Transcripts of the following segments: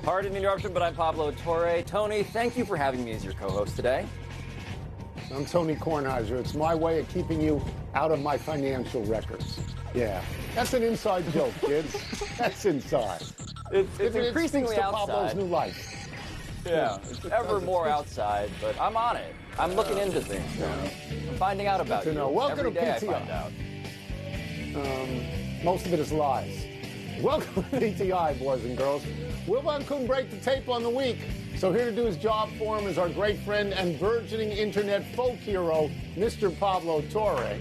Pardon the interruption, but I'm Pablo Torre. Tony, thank you for having me as your co-host today. I'm Tony Kornheiser. It's my way of keeping you out of my financial records. Yeah, that's an inside joke, kids. That's inside. It's increasingly to outside. Pablo's new life. Yeah, it's ever more outside, but I'm on it. I'm looking into things, Tony. I'm finding out about you. Welcome Every to day PTI. I find out. Most of it is lies. Welcome to PTI, boys and girls. Wilbon couldn't break the tape on the week, so here to do his job for him is our great friend and burgeoning internet folk hero, Mr. Pablo Torre.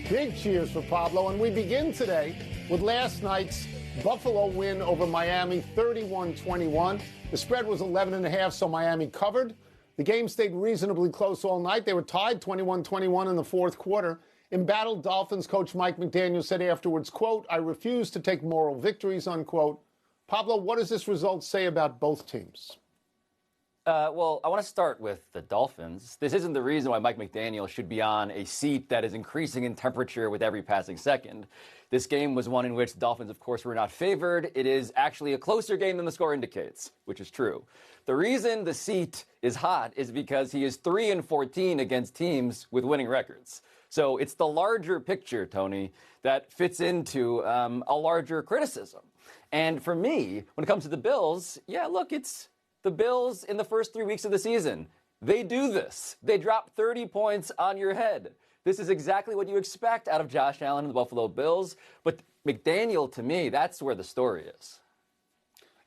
Big cheers for Pablo, and we begin today with last night's Buffalo win over Miami, 31-21. The spread was 11.5, so Miami covered. The game stayed reasonably close all night. They were tied 21-21 in the fourth quarter. Embattled Dolphins coach Mike McDaniel said afterwards, quote, "I refuse to take moral victories," unquote. Pablo, what does this result say about both teams? Well, I want to start with the Dolphins. This isn't the reason why Mike McDaniel should be on a seat that is increasing in temperature with every passing second. This game was one in which the Dolphins, of course, were not favored. It is actually a closer game than the score indicates, which is true. The reason the seat is hot is because he is 3-14 against teams with winning records. So it's the larger picture, Tony, that fits into a larger criticism. And for me, when it comes to the Bills, yeah, look, it's the Bills in the first 3 weeks of the season. They do this. They drop 30 points on your head. This is exactly what you expect out of Josh Allen and the Buffalo Bills. But McDaniel, to me, that's where the story is.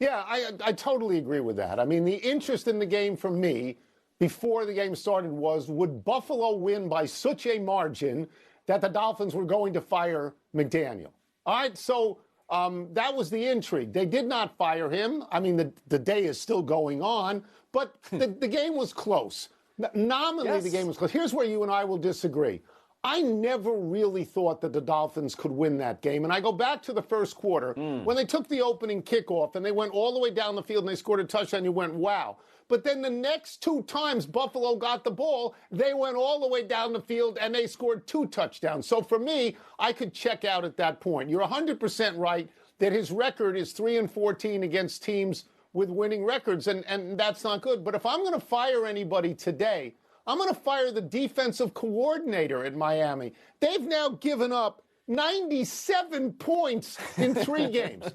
Yeah, I totally agree with that. I mean, the interest in the game for me before the game started was, would Buffalo win by such a margin that the Dolphins were going to fire McDaniel? All right, so that was the intrigue. They did not fire him. I mean, the day is still going on, but the game was close. Nominally, yes. The game was close. Here's where you and I will disagree. I never really thought that the Dolphins could win that game. And I go back to the first quarter when they took the opening kickoff and they went all the way down the field and they scored a touchdown. You went, wow. But then the next two times Buffalo got the ball, they went all the way down the field and they scored 2 touchdowns. So for me, I could check out at that point. You're 100% right that his record is 3-14 against teams with winning records, and that's not good. But if I'm going to fire anybody today, I'm going to fire the defensive coordinator at Miami. They've now given up 97 points in 3 games.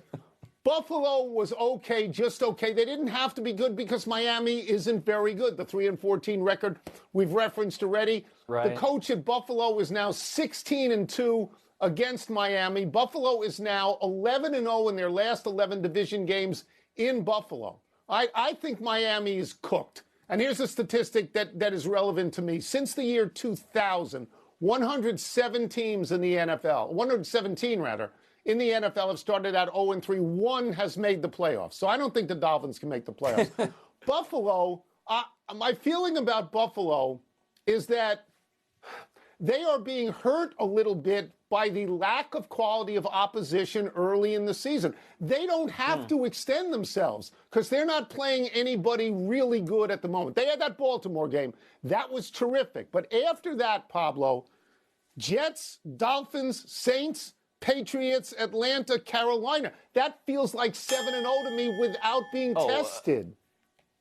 Buffalo was okay, just okay. They didn't have to be good because Miami isn't very good. The 3-14 record we've referenced already. Right. The coach at Buffalo is now 16-2 against Miami. Buffalo is now 11-0 in their last 11 division games in Buffalo. I think Miami is cooked. And here's a statistic that is relevant to me. Since the year 2000, 107 teams in the NFL, 117 rather, in the NFL have started out 0-3. One has made the playoffs. So I don't think the Dolphins can make the playoffs. Buffalo, my feeling about Buffalo is that they are being hurt a little bit by the lack of quality of opposition early in the season. They don't have to extend themselves because they're not playing anybody really good at the moment. They had that Baltimore game. That was terrific. But after that, Pablo, Jets, Dolphins, Saints, Patriots, Atlanta, Carolina. That feels like 7-0 to me without being tested.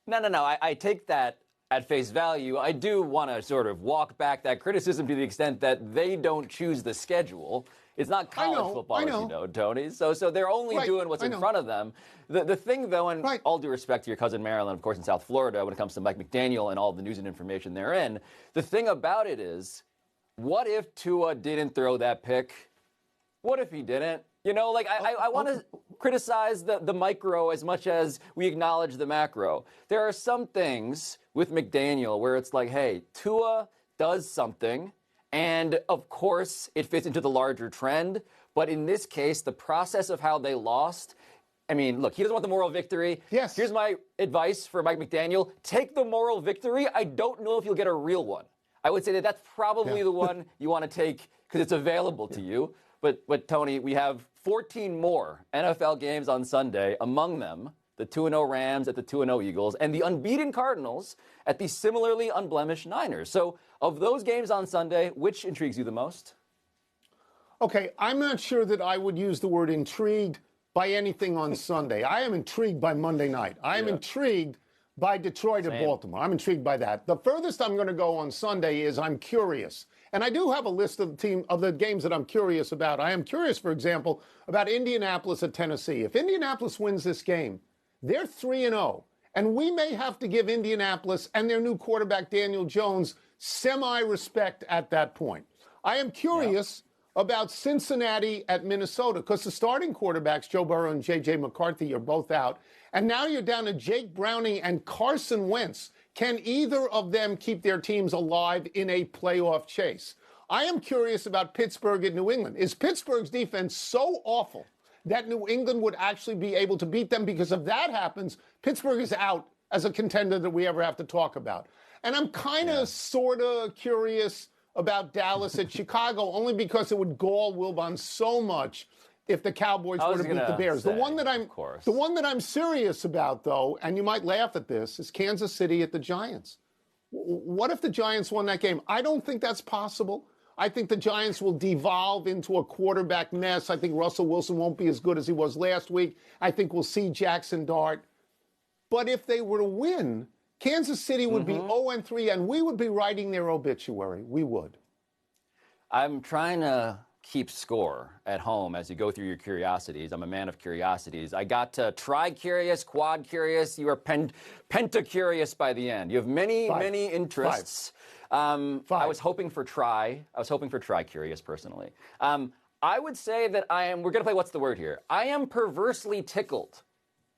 No. I take that at face value. I do want to sort of walk back that criticism to the extent that they don't choose the schedule. It's not college football, as you know, Tony. So they're only doing what's in front of them. The thing, though, and all due respect to your cousin Marilyn, of course, in South Florida, when it comes to Mike McDaniel and all the news and information therein, the thing about it is, what if Tua didn't throw that pick? What if he didn't? You know, like, I want to criticize the micro as much as we acknowledge the macro. There are some things with McDaniel where it's like, hey, Tua does something, and of course it fits into the larger trend. But in this case, the process of how they lost, I mean, look, he doesn't want the moral victory. Yes. Here's my advice for Mike McDaniel. Take the moral victory. I don't know if you'll get a real one. I would say that that's probably the one you want to take because it's available to you. But Tony, we have 14 more NFL games on Sunday, among them the 2-0 Rams at the 2-0 Eagles, and the unbeaten Cardinals at the similarly unblemished Niners. So of those games on Sunday, which intrigues you the most? Okay, I'm not sure that I would use the word intrigued, by anything on Sunday. I am intrigued by Monday night. I am intrigued by Detroit and Baltimore. I'm intrigued by that. The furthest I'm going to go on Sunday is I'm curious. And I do have a list of the games that I'm curious about. I am curious, for example, about Indianapolis at Tennessee. If Indianapolis wins this game, they're 3-0. And we may have to give Indianapolis and their new quarterback, Daniel Jones, semi-respect at that point. I am curious about Cincinnati at Minnesota because the starting quarterbacks, Joe Burrow and J.J. McCarthy, are both out. And now you're down to Jake Browning and Carson Wentz. Can either of them keep their teams alive in a playoff chase? I am curious about Pittsburgh at New England. Is Pittsburgh's defense so awful that New England would actually be able to beat them? Because if that happens, Pittsburgh is out as a contender that we ever have to talk about. And I'm kind of sort of curious about Dallas at Chicago, only because it would gall Wilbon so much if the Cowboys were to beat the Bears. The one that I'm serious about, though, and you might laugh at this, is Kansas City at the Giants. What if the Giants won that game? I don't think that's possible. I think the Giants will devolve into a quarterback mess. I think Russell Wilson won't be as good as he was last week. I think we'll see Jackson Dart. But if they were to win, Kansas City would be 0-3, and we would be writing their obituary. We would. I'm trying to keep score at home as you go through your curiosities. I'm a man of curiosities. I got to tri-curious, quad-curious. You are penta-curious by the end. You have many interests. I was hoping for tri-curious, personally. I would say that we're going to play What's the Word here. I am perversely tickled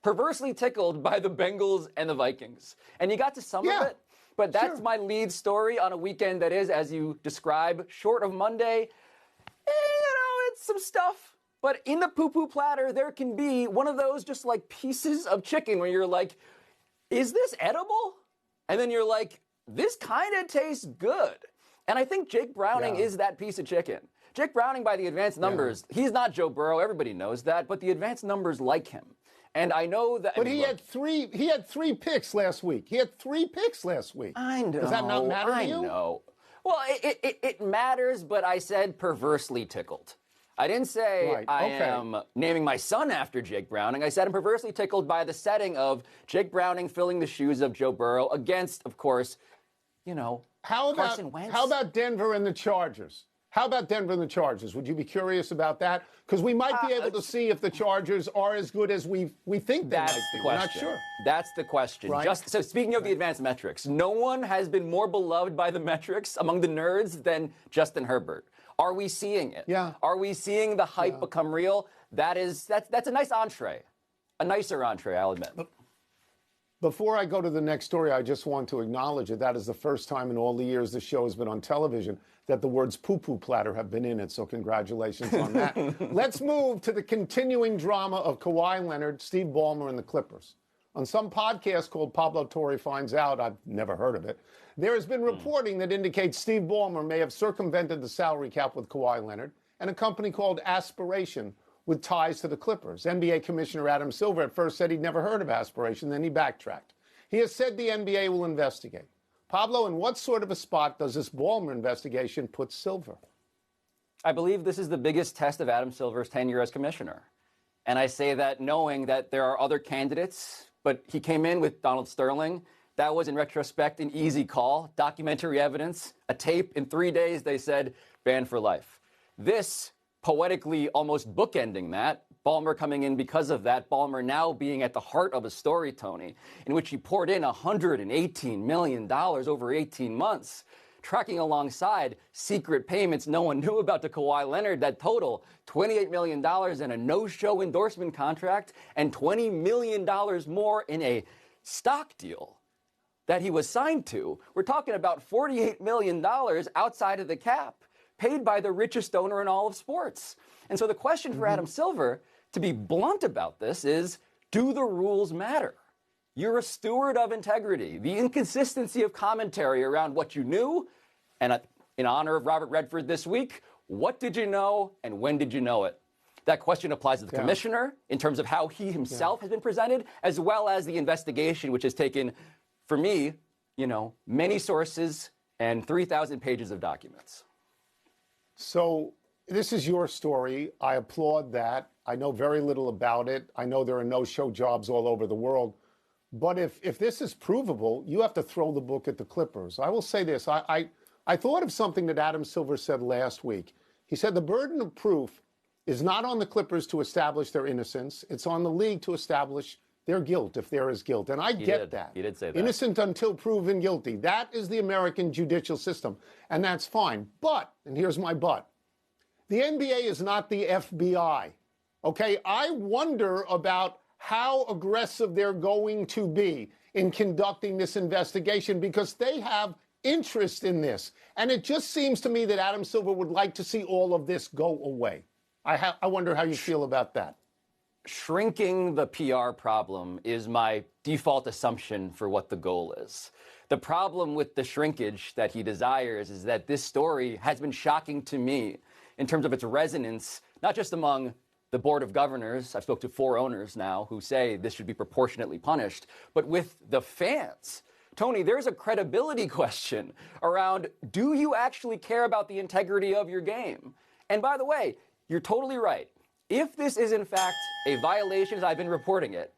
by the Bengals and the Vikings. And you got to some of it, but that's my lead story on a weekend that is, as you describe, short of Monday. It's some stuff. But in the poo-poo platter, there can be one of those just like pieces of chicken where you're like, is this edible? And then you're like, this kind of tastes good. And I think Jake Browning is that piece of chicken. Jake Browning, by the advanced numbers, he's not Joe Burrow. Everybody knows that. But the advanced numbers like him. And I know that. But he had three picks last week. I know. Does that not matter to you? I know. Well, it matters, but I said perversely tickled. I didn't say I am naming my son after Jake Browning. I said I'm perversely tickled by the setting of Jake Browning filling the shoes of Joe Burrow against, of course, Carson Wentz. How about Denver and the Chargers? Would you be curious about that? Because we might be able to see if the Chargers are as good as we think they might be. We're not sure. That's the question. Right? So speaking of the advanced metrics, no one has been more beloved by the metrics among the nerds than Justin Herbert. Are we seeing it? Yeah. Are we seeing the hype become real? That's a nice entree. A nicer entree, I'll admit. Before I go to the next story, I just want to acknowledge that is the first time in all the years the show has been on television that the words poo-poo platter have been in it, so congratulations on that. Let's move to the continuing drama of Kawhi Leonard, Steve Ballmer, and the Clippers. On some podcast called Pablo Torre Finds Out, I've never heard of it, there has been reporting that indicates Steve Ballmer may have circumvented the salary cap with Kawhi Leonard and a company called Aspiration with ties to the Clippers. NBA Commissioner Adam Silver at first said he'd never heard of Aspiration, then he backtracked. He has said the NBA will investigate. Pablo, in what sort of a spot does this Ballmer investigation put Silver? I believe this is the biggest test of Adam Silver's tenure as commissioner. And I say that knowing that there are other candidates, but he came in with Donald Sterling. That was, in retrospect, an easy call. Documentary evidence, a tape. In 3 days, they said, banned for life. This, poetically almost bookending that, Ballmer coming in because of that, Ballmer now being at the heart of a story, Tony, in which he poured in $118 million over 18 months, tracking alongside secret payments no one knew about to Kawhi Leonard that total $28 million in a no-show endorsement contract and $20 million more in a stock deal that he was signed to. We're talking about $48 million outside of the cap, paid by the richest owner in all of sports. And so the question for Adam Silver, to be blunt about this, is, do the rules matter? You're a steward of integrity. The inconsistency of commentary around what you knew, and in honor of Robert Redford this week, what did you know and when did you know it? That question applies to the commissioner in terms of how he himself has been presented, as well as the investigation, which has taken, for me, many sources and 3,000 pages of documents. So this is your story. I applaud that. I know very little about it. I know there are no-show jobs all over the world. But if this is provable, you have to throw the book at the Clippers. I will say this. I thought of something that Adam Silver said last week. He said the burden of proof is not on the Clippers to establish their innocence. It's on the league to establish their guilt, if there is guilt. And I get that. He did say that. Innocent until proven guilty. That is the American judicial system. And that's fine. But, and here's my but, the NBA is not the FBI. Okay? I wonder about how aggressive they're going to be in conducting this investigation because they have interest in this. And it just seems to me that Adam Silver would like to see all of this go away. I wonder how you feel about that. Shrinking the PR problem is my default assumption for what the goal is. The problem with the shrinkage that he desires is that this story has been shocking to me in terms of its resonance, not just among the Board of Governors, I've spoke to 4 owners now who say this should be proportionately punished, but with the fans. Tony, there's a credibility question around, do you actually care about the integrity of your game? And by the way, you're totally right. If this is in fact a violation, as I've been reporting it,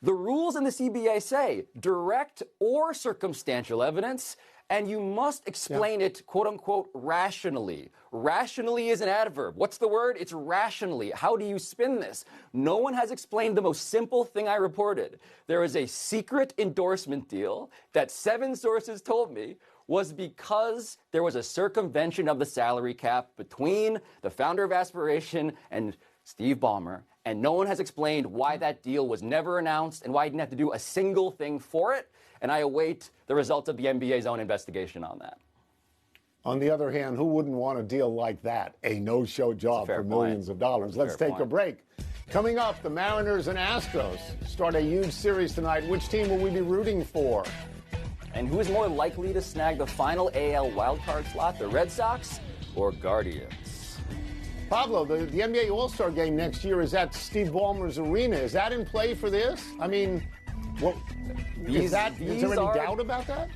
the rules in the CBA say direct or circumstantial evidence, and you must explain it, quote unquote, rationally. Rationally is an adverb. What's the word? It's rationally. How do you spin this? No one has explained the most simple thing I reported. There is a secret endorsement deal that 7 sources told me was because there was a circumvention of the salary cap between the founder of Aspiration and Steve Ballmer, and no one has explained why that deal was never announced and why he didn't have to do a single thing for it. And I await the results of the NBA's own investigation on that. On the other hand, who wouldn't want a deal like that? A no-show job for millions of dollars. Let's take a break. Coming up, the Mariners and Astros start a huge series tonight. Which team will we be rooting for? And who is more likely to snag the final AL wildcard slot, the Red Sox or Guardians? Pablo, the NBA All-Star Game next year is at Steve Ballmer's arena. Is that in play for this? I mean, is there any doubt about that?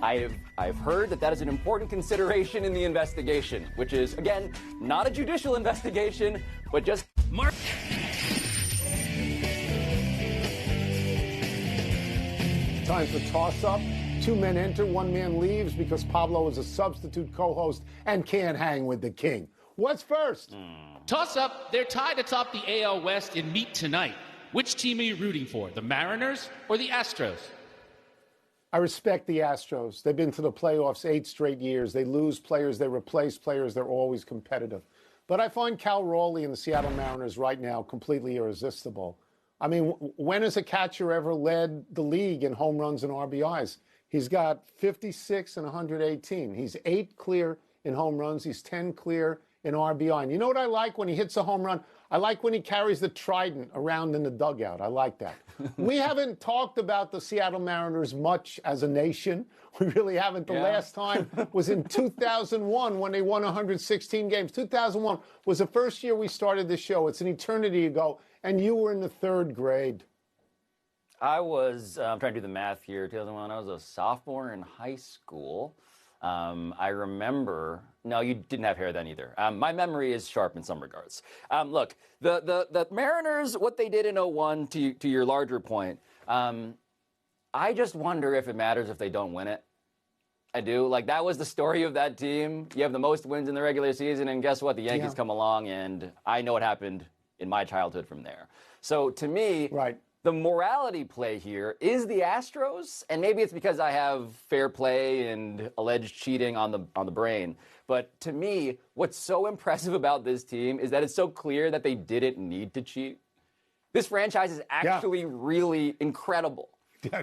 I've heard that is an important consideration in the investigation, which is, again, not a judicial investigation, but just Mark. Time for toss-up. 2 men enter, 1 man leaves because Pablo is a substitute co-host and can't hang with the king. What's first? Toss-up. They're tied atop the AL West in meet tonight. Which team are you rooting for, the Mariners or the Astros? I respect the Astros. They've been to the playoffs 8 straight years. They lose players, they replace players, they're always competitive. But I find Cal Raleigh and the Seattle Mariners right now completely irresistible. I mean, when has a catcher ever led the league in home runs and RBIs? He's got 56 and 118. He's 8 clear in home runs. He's 10 clear in RBI. And you know what I like when he hits a home run? I like when he carries the trident around in the dugout. I like that. We haven't talked about the Seattle Mariners much as a nation. We really haven't. The last time was in 2001 when they won 116 games. 2001 was the first year we started this show. It's an eternity ago. And you were in the 3rd grade. I was, I'm trying to do the math here, 2001, I was a sophomore in high school. I remember, no, you didn't have hair then either. My memory is sharp in some regards. Look, the Mariners, what they did in 01, to your larger point, I just wonder if it matters if they don't win it. I do. Like, that was the story of that team. You have the most wins in the regular season, and guess what? The Yankees come along, and I know what happened in my childhood from there. So, to me, the morality play here is the Astros, and maybe it's because I have fair play and alleged cheating on the brain. But to me, what's so impressive about this team is that it's so clear that they didn't need to cheat. This franchise is actually really incredible.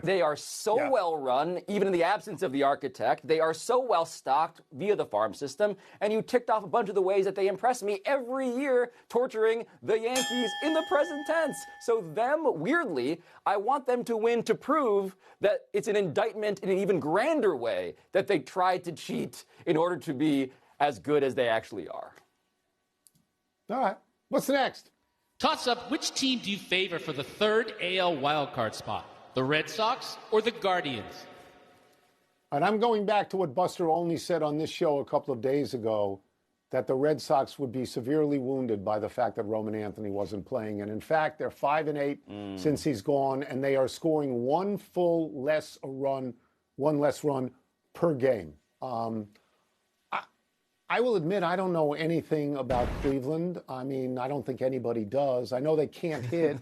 They are so well run, even in the absence of the architect. They are so well stocked via the farm system. And you ticked off a bunch of the ways that they impress me every year, torturing the Yankees in the present tense. So them, weirdly, I want them to win to prove that it's an indictment in an even grander way that they tried to cheat in order to be as good as they actually are. All right. What's next? Toss up, which team do you favor for the 3rd AL wildcard spot? The Red Sox or the Guardians? And I'm going back to what Buster Olney said on this show a couple of days ago. that the Red Sox would be severely wounded by the fact that Roman Anthony wasn't playing. And in fact, they're 5-8 since he's gone, and they are scoring one less run per game. I will admit I don't know anything about Cleveland. I mean, I don't think anybody does. I know they can't hit.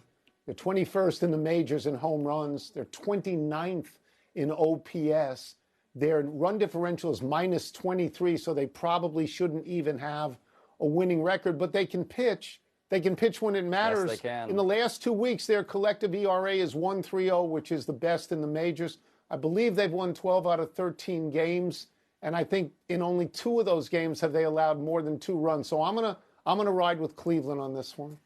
They're 21st in the majors in home runs. They're 29th in OPS. Their run differential is minus 23, so they probably shouldn't even have a winning record. But they can pitch. They can pitch when it matters. Yes, they can. In the last 2 weeks, their collective ERA is 1.30, which is the best in the majors. I believe they've won 12 out of 13 games. And I think in only 2 of those games have they allowed more than 2 runs. So I'm gonna ride with Cleveland on this one.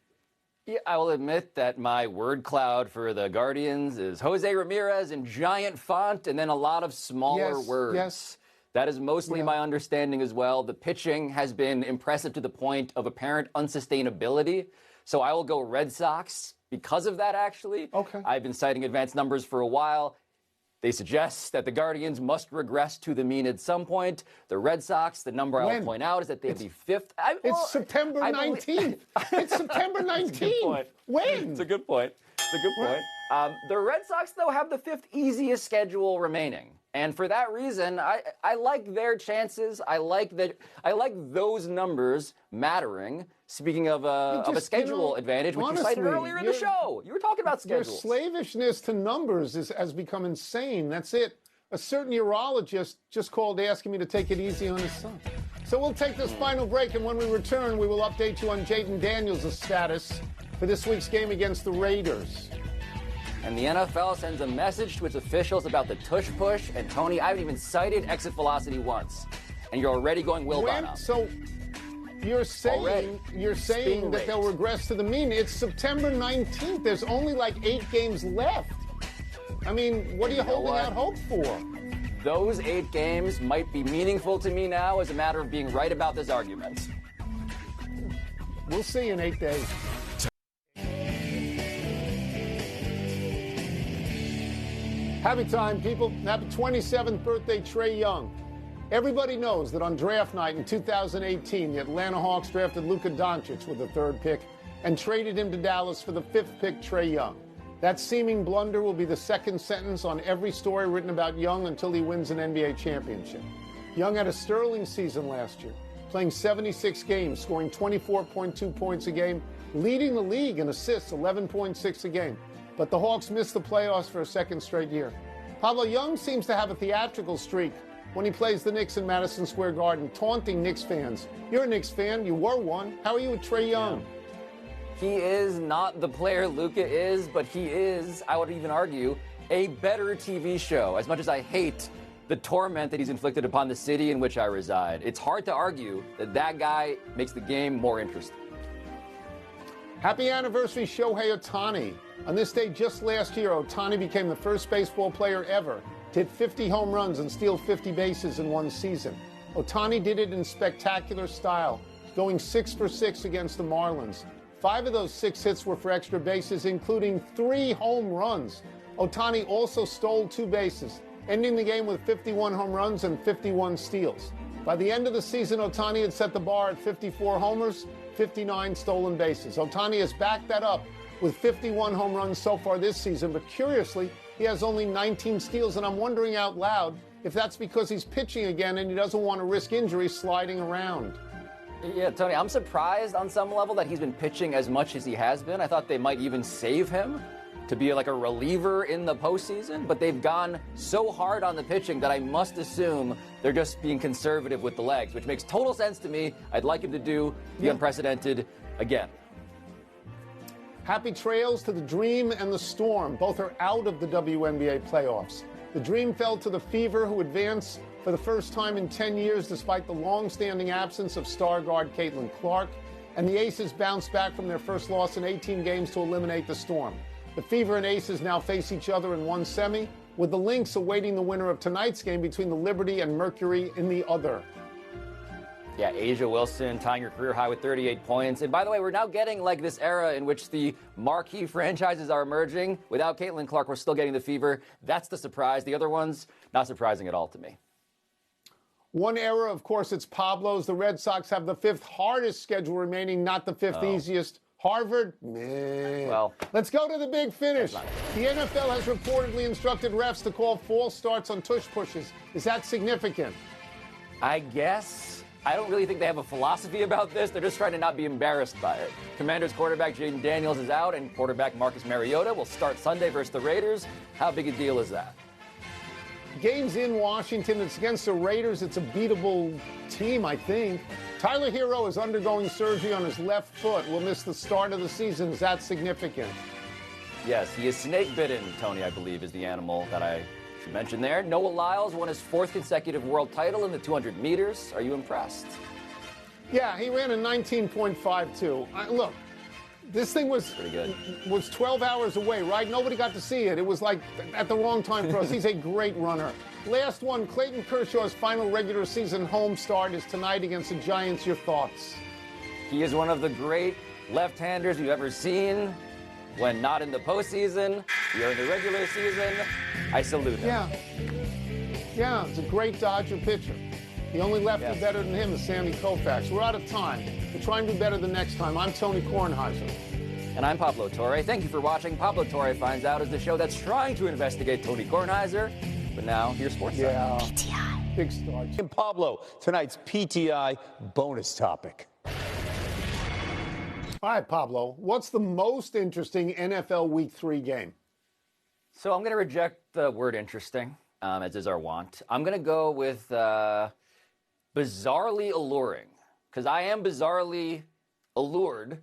Yeah, I will admit that my word cloud for the Guardians is Jose Ramirez in giant font and then a lot of smaller words. Yes. That is mostly my understanding as well. The pitching has been impressive to the point of apparent unsustainability. So I will go Red Sox because of that, actually. Okay. I've been citing advanced numbers for a while. They suggest that the Guardians must regress to the mean at some point. The Red Sox, the number I will point out is that they have the 5th. It's September 19th. It's September 19th. When? It's a good point. It's a good point. The Red Sox, though, have the 5th easiest schedule remaining. And for that reason, I like their chances. I like those numbers mattering. Speaking of a schedule advantage, which honestly, you cited earlier in the show. You were talking about schedules. Your slavishness to numbers has become insane. That's it. A certain urologist just called asking me to take it easy on his son. So we'll take this final break, and when we return, we will update you on Jaden Daniels' status for this week's game against the Raiders. And the NFL sends a message to its officials about the tush push. And Tony, I haven't even cited exit velocity once. And you're already going Wilbon. So you're saying that they'll regress to the mean. It's September 19th. There's only like 8 games left. I mean, what are you holding out hope for? Those 8 games might be meaningful to me now as a matter of being right about this argument. We'll see in 8 days. Happy time, people. Happy 27th birthday, Trae Young. Everybody knows that on draft night in 2018, the Atlanta Hawks drafted Luka Doncic with the 3rd pick and traded him to Dallas for the 5th pick, Trae Young. That seeming blunder will be the 2nd sentence on every story written about Young until he wins an NBA championship. Young had a sterling season last year, playing 76 games, scoring 24.2 points a game, leading the league in assists, 11.6 a game. But the Hawks missed the playoffs for a 2nd straight year. Pablo, Young seems to have a theatrical streak when he plays the Knicks in Madison Square Garden, taunting Knicks fans. You're a Knicks fan. You were one. How are you with Trae Young? Yeah. He is not the player Luka is, but he is, I would even argue, a better TV show, as much as I hate the torment that he's inflicted upon the city in which I reside. It's hard to argue that that guy makes the game more interesting. Happy anniversary, Shohei Ohtani. On this day just last year, Ohtani became the first baseball player ever to hit 50 home runs and steal 50 bases in one season. Ohtani did it in spectacular style, going 6 for 6 against the Marlins. 5 of those 6 hits were for extra bases, including 3 home runs. Ohtani also stole 2 bases, ending the game with 51 home runs and 51 steals. By the end of the season, Ohtani had set the bar at 54 homers, 59 stolen bases. Ohtani has backed that up with 51 home runs so far this season, but curiously, he has only 19 steals, and I'm wondering out loud if that's because he's pitching again and he doesn't want to risk injury sliding around. Yeah, Tony, I'm surprised on some level that he's been pitching as much as he has been. I thought they might even save him to be like a reliever in the postseason, but they've gone so hard on the pitching that I must assume they're just being conservative with the legs, which makes total sense to me. I'd like him to do the unprecedented again. Happy trails to the Dream and the Storm. Both are out of the WNBA playoffs. The Dream fell to the Fever, who advance for the first time in 10 years despite the long-standing absence of star guard Caitlin Clark. And the Aces bounced back from their first loss in 18 games to eliminate the Storm. The Fever and Aces now face each other in one semi, with the Lynx awaiting the winner of tonight's game between the Liberty and Mercury in the other. Yeah, Asia Wilson tying her career high with 38 points. And by the way, we're now getting like this era in which the marquee franchises are emerging. Without Caitlin Clark, we're still getting the Fever. That's the surprise. The other ones, not surprising at all to me. One error, of course, it's Pablo's. The Red Sox have the 5th hardest schedule remaining, not the 5th easiest. Harvard? Meh. Well, let's go to the big finish. The NFL has reportedly instructed refs to call false starts on tush pushes. Is that significant? I guess. I don't really think they have a philosophy about this. They're just trying to not be embarrassed by it. Commanders quarterback Jaden Daniels is out, and quarterback Marcus Mariota will start Sunday versus the Raiders. How big a deal is that? Game's in Washington. It's against the Raiders. It's a beatable team, I think. Tyler Hero is undergoing surgery on his left foot. Will miss the start of the season. Is that significant? Yes, he is snake bitten, Tony, I believe, is the animal that I should mention there. Noah Lyles won his 4th consecutive world title in the 200 meters. Are you impressed? Yeah, he ran a 19.52. Look, this thing was 12 hours away, right? Nobody got to see it. It was like at the wrong time for us. He's a great runner. Last one, Clayton Kershaw's final regular season home start is tonight against the Giants. Your thoughts? He is one of the great left-handers you've ever seen. When not in the postseason, you're in the regular season. I salute him. Yeah, it's a great Dodger pitcher. The only lefty better than him is Sammy Koufax. We're out of time. We'll try and do better the next time. I'm Tony Kornheiser. And I'm Pablo Torre. Thank you for watching. Pablo Torre Finds Out is the show that's trying to investigate Tony Kornheiser. But now, here's Sports Center. PTI. Big start. And Pablo, tonight's PTI bonus topic. All right, Pablo, what's the most interesting NFL Week 3 game? So I'm going to reject the word interesting, as is our want. I'm going to go with bizarrely alluring, because I am bizarrely allured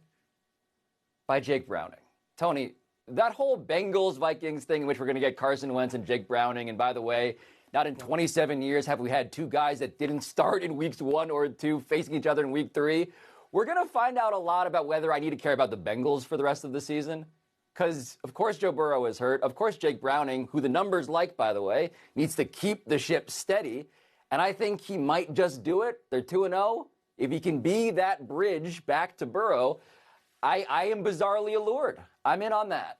by Jake Browning. Tony, that whole Bengals-Vikings thing in which we're going to get Carson Wentz and Jake Browning, and by the way, not in 27 years have we had 2 guys that didn't start in weeks 1 or 2 facing each other in week 3. We're going to find out a lot about whether I need to care about the Bengals for the rest of the season. Because, of course, Joe Burrow is hurt. Of course, Jake Browning, who the numbers like, by the way, needs to keep the ship steady. And I think he might just do it. They're 2-0. If he can be that bridge back to Burrow, I am bizarrely allured. I'm in on that.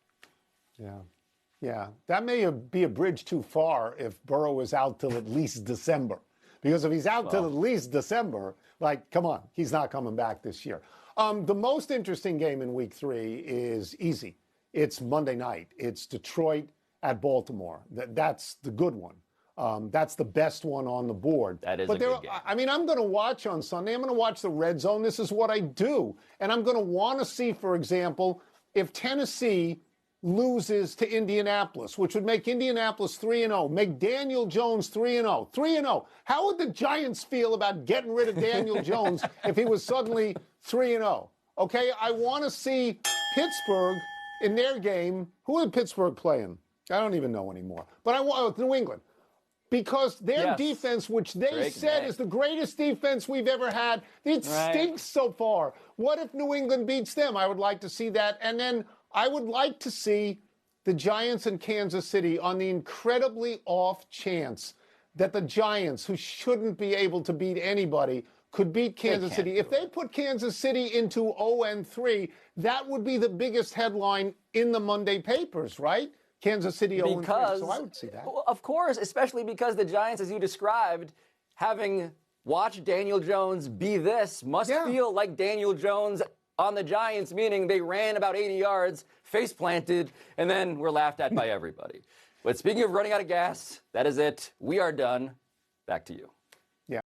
Yeah. That may be a bridge too far if Burrow is out till at least December. Because if he's out till at least December, like, come on, he's not coming back this year. The most interesting game in Week 3 is easy. It's Monday night. It's Detroit at Baltimore. That's the good one. That's the best one on the board. That is a good game. I mean, I'm going to watch on Sunday. I'm going to watch the Red Zone. This is what I do. And I'm going to want to see, for example, if Tennessee loses to Indianapolis, which would make Indianapolis 3-0, make Daniel Jones 3-0. 3-0. How would the Giants feel about getting rid of Daniel Jones if he was suddenly 3-0? Okay, I want to see Pittsburgh in their game. Who are Pittsburgh playing? I don't even know anymore. But I want New England. Because their defense, which they said is the greatest defense we've ever had, it stinks so far. What if New England beats them? I would like to see that. And then I would like to see the Giants and Kansas City on the incredibly off chance that the Giants, who shouldn't be able to beat anybody, could beat Kansas City. If they put Kansas City into 0-3, that would be the biggest headline in the Monday papers, right? Kansas City 0-3, so I would see that. Of course, especially because the Giants, as you described, having watched Daniel Jones be this, must feel like Daniel Jones on the Giants, meaning they ran about 80 yards, face planted, and then were laughed at by everybody. But speaking of running out of gas, that is it. We are done. Back to you.